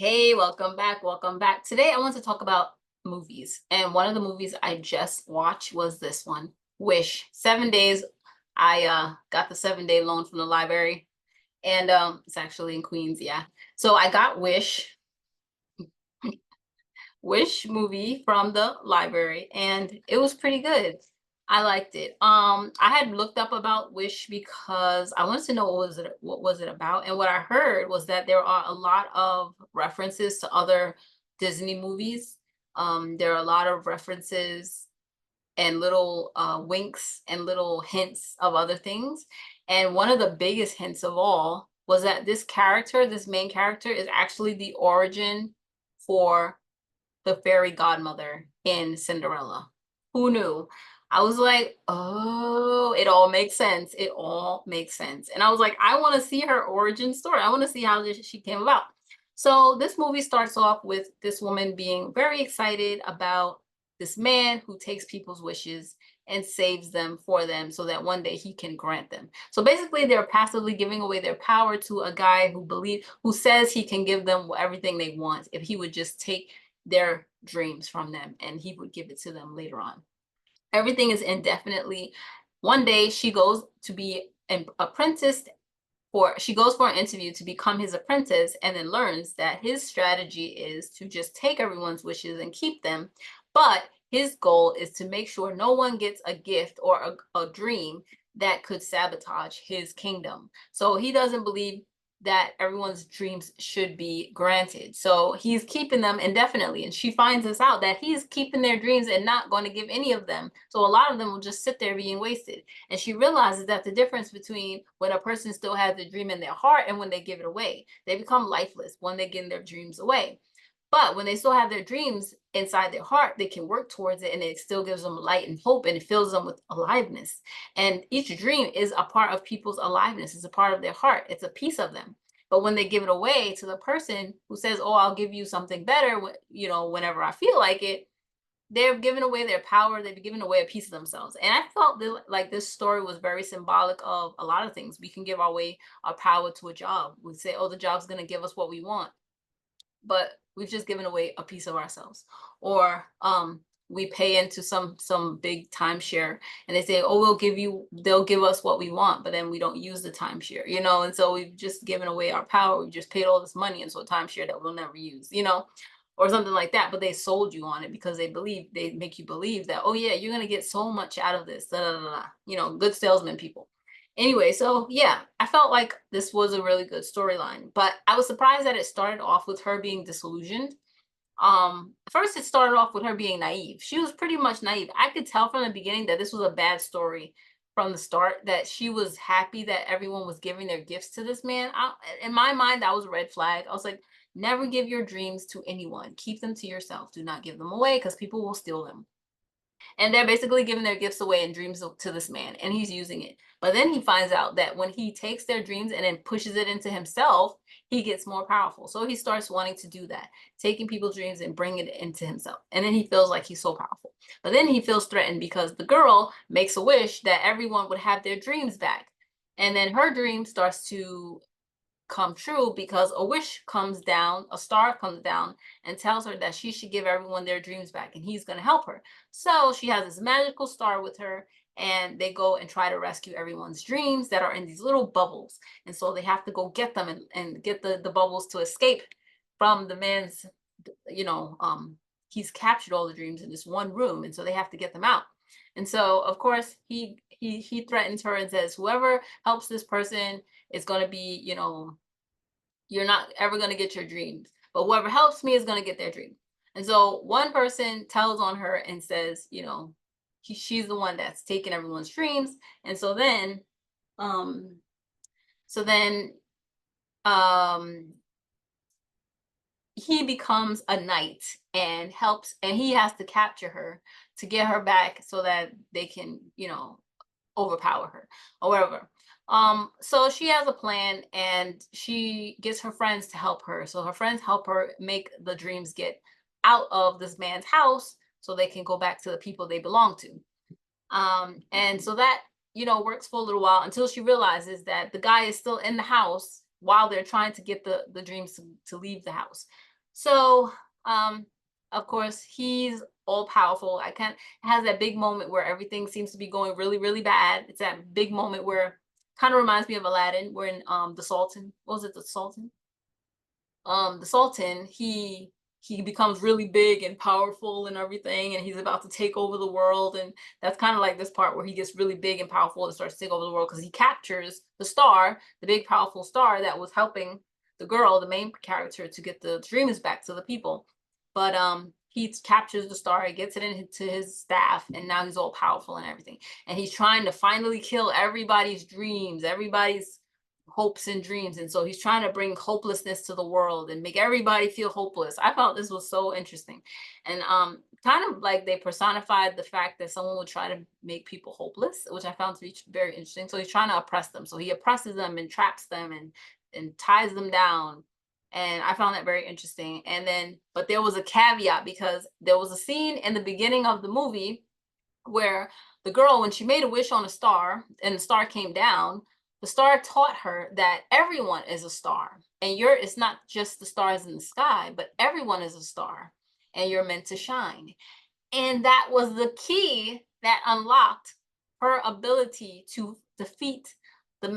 Hey, welcome back. Welcome back. Today I want to talk about movies. And one of the movies I just watched was this one, Wish. 7 days. I got the 7 day loan from the library. And it's actually in Queens, yeah. So I got Wish movie from the library, and it was pretty good. I liked it. I had looked up about Wish because I wanted to know what was it about. And what I heard was that there are a lot of references to other Disney movies. There are a lot of references and little winks and little hints of other things. And one of the biggest hints of all was that this main character, is actually the origin for the fairy godmother in Cinderella. Who knew? I was like, oh, it all makes sense. It all makes sense. And I was like, I want to see her origin story. I want to see how she came about. So this movie starts off with this woman being very excited about this man who takes people's wishes and saves them for them so that one day he can grant them. So basically they're passively giving away their power to a guy who says he can give them everything they want if he would just take their dreams from them and he would give it to them later on. Everything is indefinitely. One day she goes to be an apprentice she goes for an interview to become his apprentice and then learns that his strategy is to just take everyone's wishes and keep them. But his goal is to make sure no one gets a gift or a dream that could sabotage his kingdom. So he doesn't believe that everyone's dreams should be granted. So he's keeping them indefinitely. And she finds this out that he's keeping their dreams and not going to give any of them. So a lot of them will just sit there being wasted. And she realizes that the difference between when a person still has a dream in their heart and when they give it away, they become lifeless when they give their dreams away. But when they still have their dreams inside their heart, they can work towards it and it still gives them light and hope and it fills them with aliveness. And each dream is a part of people's aliveness, it's a part of their heart, it's a piece of them. But when they give it away to the person who says, "Oh, I'll give you something better, whenever I feel like it," they've given away their power, they've given away a piece of themselves. And I felt like this story was very symbolic of a lot of things. We can give away our power to a job. We say, "Oh, the job's going to give us what we want," but we've just given away a piece of ourselves. Or we pay into some big timeshare and they say, "Oh, they'll give us what we want," but then we don't use the timeshare. And so we've just given away our power. We've just paid all this money into a timeshare that we'll never use. Or something like that. But they sold you on it because they make you believe that, "Oh yeah, you're gonna get so much out of this." Da, da, da, da. Good salesman people. Anyway, so yeah, I felt like this was a really good storyline, but I was surprised that it started off with her being disillusioned. First it started off with her being naive. She was pretty much naive. I could tell from the beginning that this was a bad story from the start, that she was happy that everyone was giving their gifts to this man. In my mind, that was a red flag. I was like, never give your dreams to anyone. Keep them to yourself. Do not give them away because people will steal them. And they're basically giving their gifts away and dreams to this man, and he's using it. But then he finds out that when he takes their dreams and then pushes it into himself, he gets more powerful. So he starts wanting to do that, taking people's dreams and bringing it into himself. And then he feels like he's so powerful. But then he feels threatened because the girl makes a wish that everyone would have their dreams back. And then her dream starts to come true because a wish comes down, a star comes down and tells her that she should give everyone their dreams back and he's going to help her. So she has this magical star with her and they go and try to rescue everyone's dreams that are in these little bubbles. And so they have to go get them and get the bubbles to escape from the man's, you know, he's captured all the dreams in this one room. And so they have to get them out. And so, of course, he threatens her and says, whoever helps this person is going to be, you're not ever going to get your dreams, but whoever helps me is going to get their dream. And so one person tells on her and says, she's the one that's taking everyone's dreams. And um, so then, um, he becomes a knight and helps, and he has to capture her to get her back so that they can, overpower her or whatever. So she has a plan and she gets her friends to help her. So her friends help her make the dreams get out of this man's house so they can go back to the people they belong to. And so that, works for a little while until she realizes that the guy is still in the house while they're trying to get the dreams to leave the house. So, um, of course, he's all powerful. I can't has that big moment where everything seems to be going really, really bad. It's that big moment where kind of reminds me of Aladdin, where in the Sultan, what was it, the Sultan? The Sultan, he becomes really big and powerful and everything, and he's about to take over the world. And that's kind of like this part where he gets really big and powerful and starts to take over the world because he captures the star, the big powerful star that was helping the girl, the main character, to get the dreams back to the people. But he captures the star, he gets it into his staff, and now he's all powerful and everything. And he's trying to finally kill everybody's dreams, everybody's hopes and dreams. And so he's trying to bring hopelessness to the world and make everybody feel hopeless. I thought this was so interesting. And kind of like they personified the fact that someone would try to make people hopeless, which I found to be very interesting. So he's trying to oppress them. So he oppresses them and traps them and ties them down. And I found that very interesting. And then, but there was a caveat because there was a scene in the beginning of the movie where the girl, when she made a wish on a star and the star came down, the star taught her that everyone is a star. And it's not just the stars in the sky, but everyone is a star and you're meant to shine. And that was the key that unlocked her ability to defeat the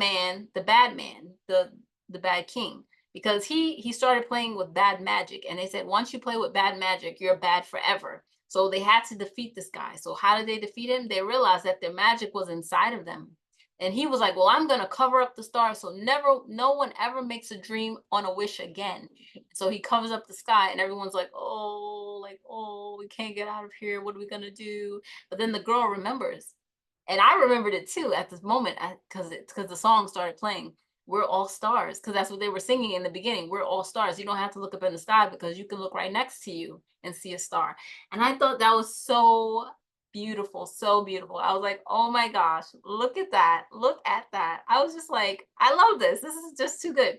bad king, because he started playing with bad magic, and they said once you play with bad magic, you're bad forever. So they had to defeat this guy. So how did they defeat him? They realized that their magic was inside of them. And he was like, well, I'm going to cover up the stars so no one ever makes a dream on a wish again. So he covers up the sky, and everyone's like, oh, we can't get out of here. What are we going to do? But then the girl remembers. And I remembered it too at this moment because the song started playing. We're all stars, because that's what they were singing in the beginning. We're all stars. You don't have to look up in the sky because you can look right next to you and see a star. And I thought that was so beautiful, so beautiful. I was like, oh my gosh, look at that. Look at that. I was just like, I love this. This is just too good.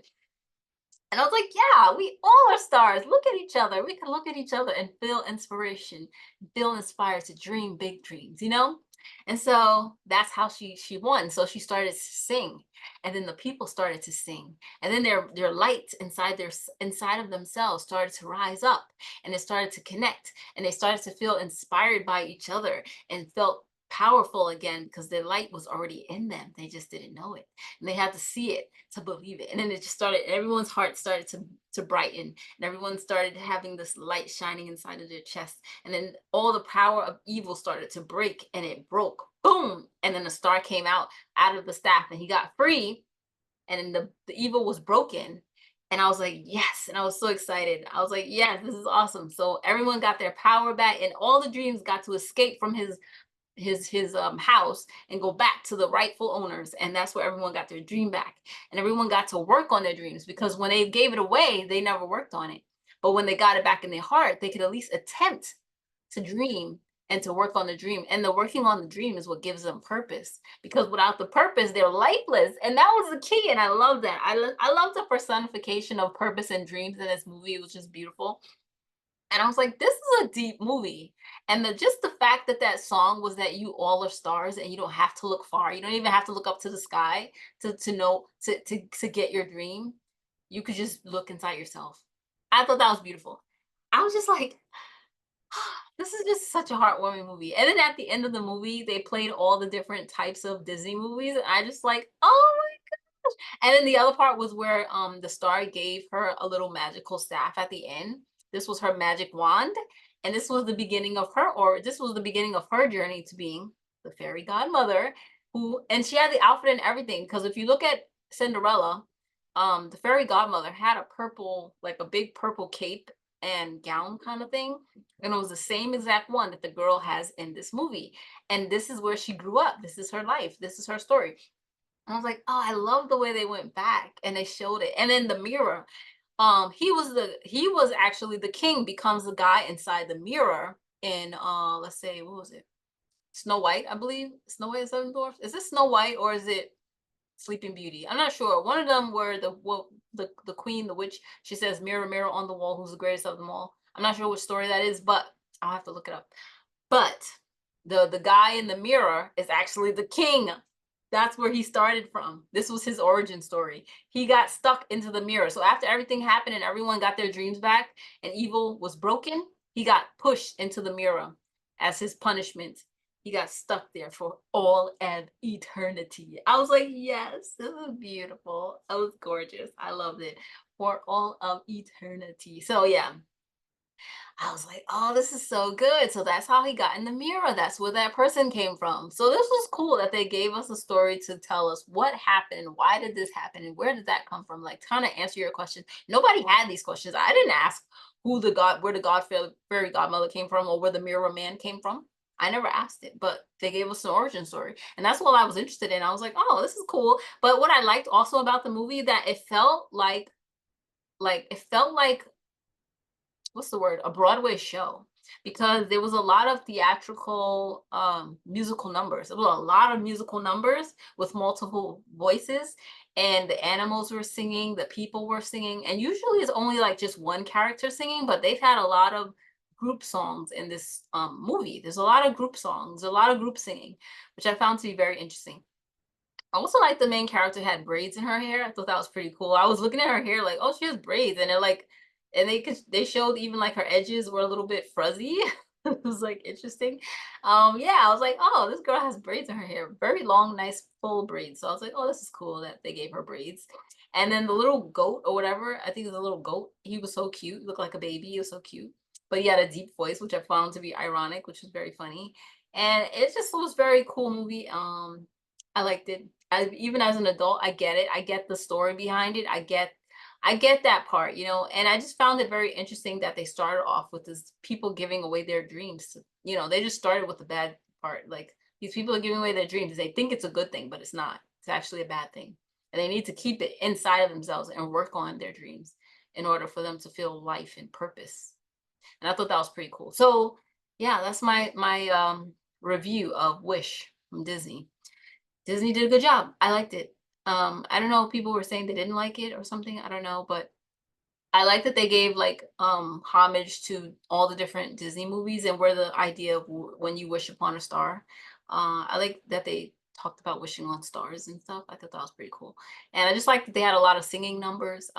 And I was like, yeah, we all are stars. Look at each other. We can look at each other and feel inspiration, feel inspired to dream big dreams, you know? And so that's how she won. So she started to sing, and then the people started to sing, and then their light inside of themselves started to rise up, and it started to connect, and they started to feel inspired by each other and felt powerful again because their light was already in them. They just didn't know it, and they had to see it to believe it. And then it just started, everyone's heart started to brighten, and everyone started having this light shining inside of their chest. And then all the power of evil started to break, and it broke. Boom. And then the star came out of the staff, and he got free, and then the evil was broken. And I was like, yes. And I was so excited. I was like, yes, this is awesome. So everyone got their power back, and all the dreams got to escape from his house and go back to the rightful owners. And that's where everyone got their dream back, and everyone got to work on their dreams, because when they gave it away, they never worked on it. But when they got it back in their heart, they could at least attempt to dream and to work on the dream. And the working on the dream is what gives them purpose, because without the purpose, they're lifeless. And that was the key. And I love that. I love the personification of purpose and dreams in this movie. It was just beautiful. And I was like, this is a deep movie. And just the fact that that song was that you all are stars and you don't have to look far. You don't even have to look up to the sky to know to get your dream. You could just look inside yourself. I thought that was beautiful. I was just like, this is just such a heartwarming movie. And then at the end of the movie, they played all the different types of Disney movies. And I just like, oh my gosh. And then the other part was where the star gave her a little magical staff at the end. This was her magic wand. And this was the beginning of this was the beginning of her journey to being the fairy godmother, and she had the outfit and everything. Because if you look at Cinderella, the fairy godmother had a purple, like a big purple cape and gown kind of thing. And it was the same exact one that the girl has in this movie. And this is where she grew up. This is her life. This is her story. And I was like, oh, I love the way they went back and they showed it. And then the mirror, he was actually the king becomes the guy inside the mirror in let's say, what was it? Snow White, I believe. Snow White and Seven Dwarfs. Is it Snow White or is it Sleeping Beauty? I'm not sure. One of them where the queen, the witch, she says, mirror, mirror on the wall, who's the greatest of them all. I'm not sure which story that is, but I'll have to look it up. But the guy in the mirror is actually the king. That's where he started from. This was his origin story. He got stuck into the mirror. So after everything happened and everyone got their dreams back and evil was broken, he got pushed into the mirror as his punishment. He got stuck there for all of eternity. I was like, yes, this is beautiful. It was gorgeous. I loved it. For all of eternity. So yeah, I was like, oh, this is so good. So that's how he got in the mirror. That's where that person came from. So this was cool that they gave us a story to tell us what happened, why did this happen, and where did that come from? Like, kind of answer your question. Nobody had these questions. I didn't ask where the fairy godmother came from, or where the mirror man came from. I never asked it, but they gave us an origin story, and that's what I was interested in. I was like, oh, this is cool. But what I liked also about the movie, that it felt like what's the word, a Broadway show, because there was a lot of theatrical musical numbers. There was a lot of musical numbers with multiple voices, and the animals were singing, the people were singing, and usually it's only like just one character singing, but they've had a lot of group songs in this movie. There's a lot of group songs, a lot of group singing, which I found to be very interesting. I also like the main character had braids in her hair. I thought that was pretty cool. I was looking at her hair like, oh, she has braids, and they're like, and they showed even like her edges were a little bit fuzzy. It was like interesting. Yeah, I was like, oh, this girl has braids in her hair, very long, nice full braids. So I was like, oh, this is cool that they gave her braids. And then the little goat or whatever, I think it was a little goat. He was so cute, looked like a baby. He was so cute, but he had a deep voice, which I found to be ironic, which was very funny. And it just was very cool movie. I liked it. Even as an adult, I get it. I get the story behind it. I get that part, and I just found it very interesting that they started off with this people giving away their dreams. They just started with the bad part. Like, these people are giving away their dreams. They think it's a good thing, but it's not. It's actually a bad thing. And they need to keep it inside of themselves and work on their dreams in order for them to feel life and purpose. And I thought that was pretty cool. So yeah, that's my review of Wish from Disney. Disney did a good job. I liked it. I don't know if people were saying they didn't like it or something. I don't know, but I like that they gave like homage to all the different Disney movies and where the idea of when you wish upon a star. I like that they talked about wishing on stars and stuff. I thought that was pretty cool. And I just like that they had a lot of singing numbers.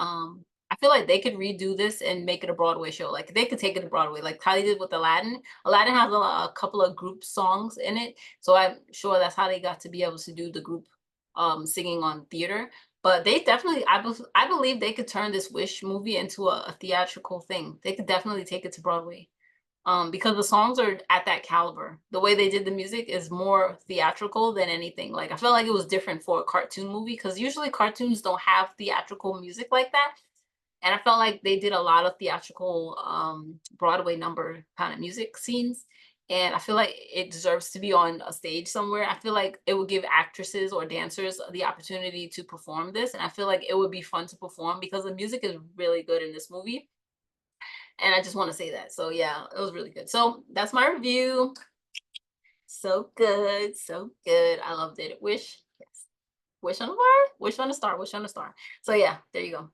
I feel like they could redo this and make it a Broadway show. Like, they could take it to Broadway, like how they did with Aladdin. Aladdin has a couple of group songs in it, so I'm sure that's how they got to be able to do the group singing on theater. But they definitely, I believe they could turn this Wish movie into a theatrical thing. They could definitely take it to Broadway. Because the songs are at that caliber. The way they did the music is more theatrical than anything. Like, I felt like it was different for a cartoon movie, because usually cartoons don't have theatrical music like that. And I felt like they did a lot of theatrical Broadway number kind of music scenes. And I feel like it deserves to be on a stage somewhere. I feel like it would give actresses or dancers the opportunity to perform this. And I feel like it would be fun to perform because the music is really good in this movie. And I just want to say that. So yeah, it was really good. So that's my review. So good, so good. I loved it. Wish, yes. Wish on a star, wish on a star, wish on a star. So yeah, there you go.